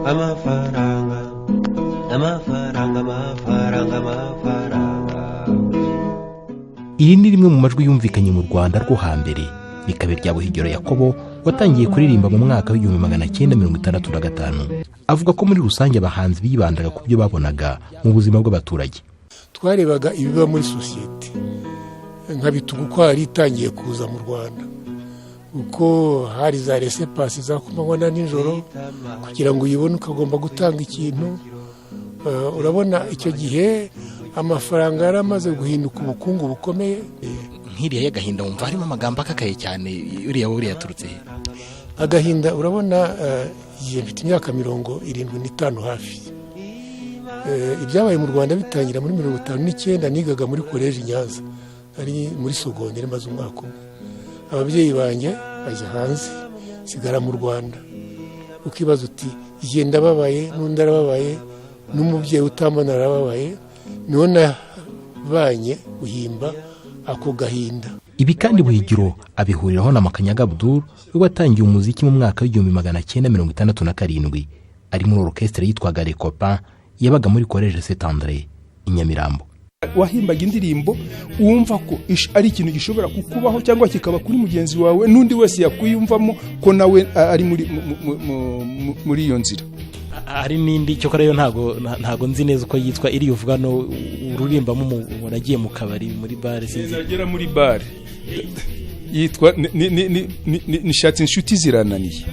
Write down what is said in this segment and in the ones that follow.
amafaranga amafaranga amafaranga amafaranga. Iri ni rimwe mu majwi yumvikanye mu Rwanda rwo hambere, bikaba rya Buhigiro Yakobo watangiye kuririmba mu mwaka w'1965. Avuga ko muri rusange abahanzi bibandaga ku byo babonaga mu buzima bw'abaturage. Twarebaga ibiba muri sosiyete nka Bitugu ko hari itangiye kuza mu Rwanda, uko hari za resepasi za kumanywa na nijoro, kugira ngo uyibone ukagomba gutanga ikintu. Urabona icyo gihe amafaranga yaramaze guhinduka ubukungu bukomeye. Nk'iriya y'agahinda wumva harimo amagambo akakaye cyane, uriya yaturutse agahinda. Urabona igihe mfite imyaka 75 hafi, ibyabaye mu Rwanda bitangira muri 59. Nigaga muri college Nyanza, ari muri secondaire, maze umwaka umwe ababyeyi banjye bajya hanze, sigara mu Rwanda. Ukibaza uti igihe ndababaye, n'undi arababaye, n'umubyeyi utambona arababaye, none banye guhimba ako gahinda. Ibi kandi Buhigiro abihuriraho na Makanyaga Abdul, we watangiye umuziki mu mwaka w'1967 ari muri orchestre yitwaga Les Copains, yabaga muri college Saint André i Nyamirambo. Wahimbaga indirimbo wumva ko ari ikintu gishobora kukubaho cyangwa kikaba kuri mugenzi wawe, n'undi wese yakwiyumvamo ko nawe ari muri iyo nzira. Hari n'indi cyo kare yo ntago nzi neza uko yitwa, iri uvuga no ururimbamo umuntu agiye mu kabari muri bar, sinzagera muri bar, yitwa nishatse inshuti zirananiye.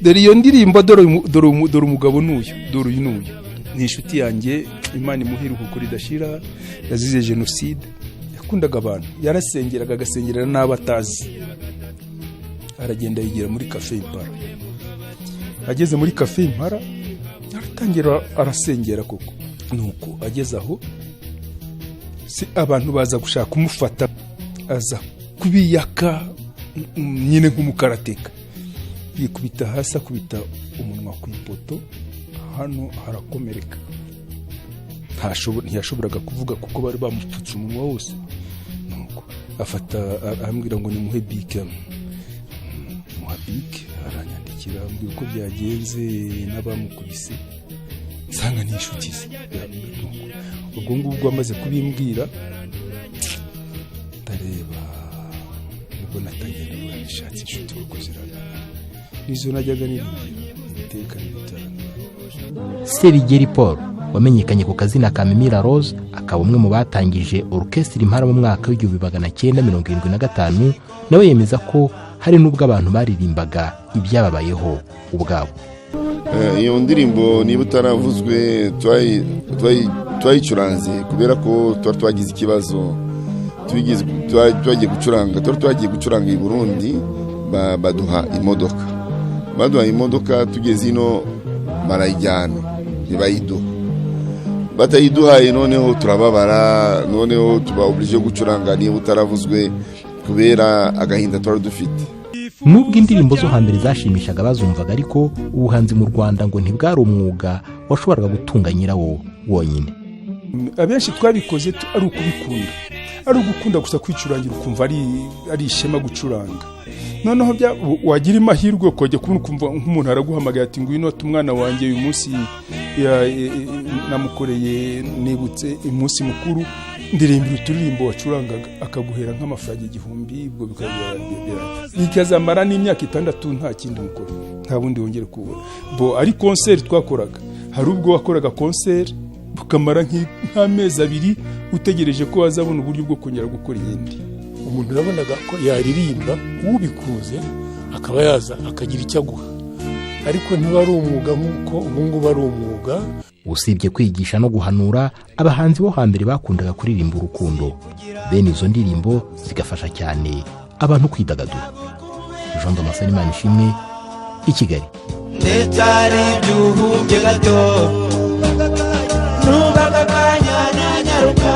Dore iyo ndirimbo, dore umugabo n'uyu, dore uyu n'uyu ni inshuti yanjye, Imana imuhiruko kuri dashira, yazize genocide, yakundaga abantu, yarasengeraga agasengerera n'abatazi. Aragenda yigira muri Cafe Impala. Ageze muri Cafe Impala aratangira arasengera koko, nuko ageze aho abantu baza gushaka kumufata, aza kubiyaka nyine nk'umukarateka, yikubita hasi, akubita umunwa ku ipoto, hano harakomereka. Ntiyashoboraga kuvuga kuko bari bamupfutse umunwa wose. Nuko afata arambwira ngo nimuhe bike, muha bike, aranyandikira ambwira uko byagenze n'abamukubise, nsanga ni inshuti ze. Ubwo ngubwo amaze kubimbwira, ndareba ubwo natangiye kubona nishatse inshuti kuko zirana nizo najyaga nirimbira ibiteka n'ibitano. Serigeri Paul wamenyekanye ku kazina ka Mimira Rose, akaba umwe mu batangije orchestre Impala mu mwaka w'1975, nawe yemeza ko hari n'ubwo abantu baririmbaga ibyababayeho ubwabo. Iyo ndirimbo niba utaravuzwe twayicuranze kubera ko twagize ikibazo, twagiye gucuranga i Burundi, baduha imodoka, tugeze ino barayijyana, batayiduhaye, noneho turababara, noneho tuba oblige gucuranga niba utaravuzwe kubera agahinda twari dufite. Nubwo indirimbo zo hambere zashimishaga bazumvaga, ariko ubuhanzi mu Rwanda ngo ntibwari umwuga washoboraga gutunga nyirawo wonyine. Abenshi twabikoze ari ukubikunda, ari ugukunda gusa kwicurangira, ukumva ari ishema gucuranga. Noneho wagira imahirwe kujya kubona ukumva nk'umuntu araguhamagaye ati ngwino umwana wanjye uyu munsi namukoreye, nibutse umunsi mukuru, ndirimbira uturirimbo wacurangaga, akaguhera nk'amafaranga 1000. Ubwo bikazamara n'imyaka 6 nta kindi mukora, nta bundi wongere kubona. Ari concert twakoraga, hari ubwo wakoraga concert bukamara nk'amezi 2 utegereje ko wazabona uburyo bwo kongera gukora iyindi. Umuntu urabonaga ko yaririmba, ubikuze akaba yaza akagira icyo aguha, ariko ntibari umwuga nk'uko ubu ngubu ari umwuga. Usibye kwigisha no guhanura, abahanzi bo hambere bakundaga kuririmba urukundo. Bene izo ndirimbo zigafasha cyane abantu kwidagadura. Jean Damascene Manishimwe, i Kigali. Ndetari byuhubye gato, nubaga kanya nyaruka.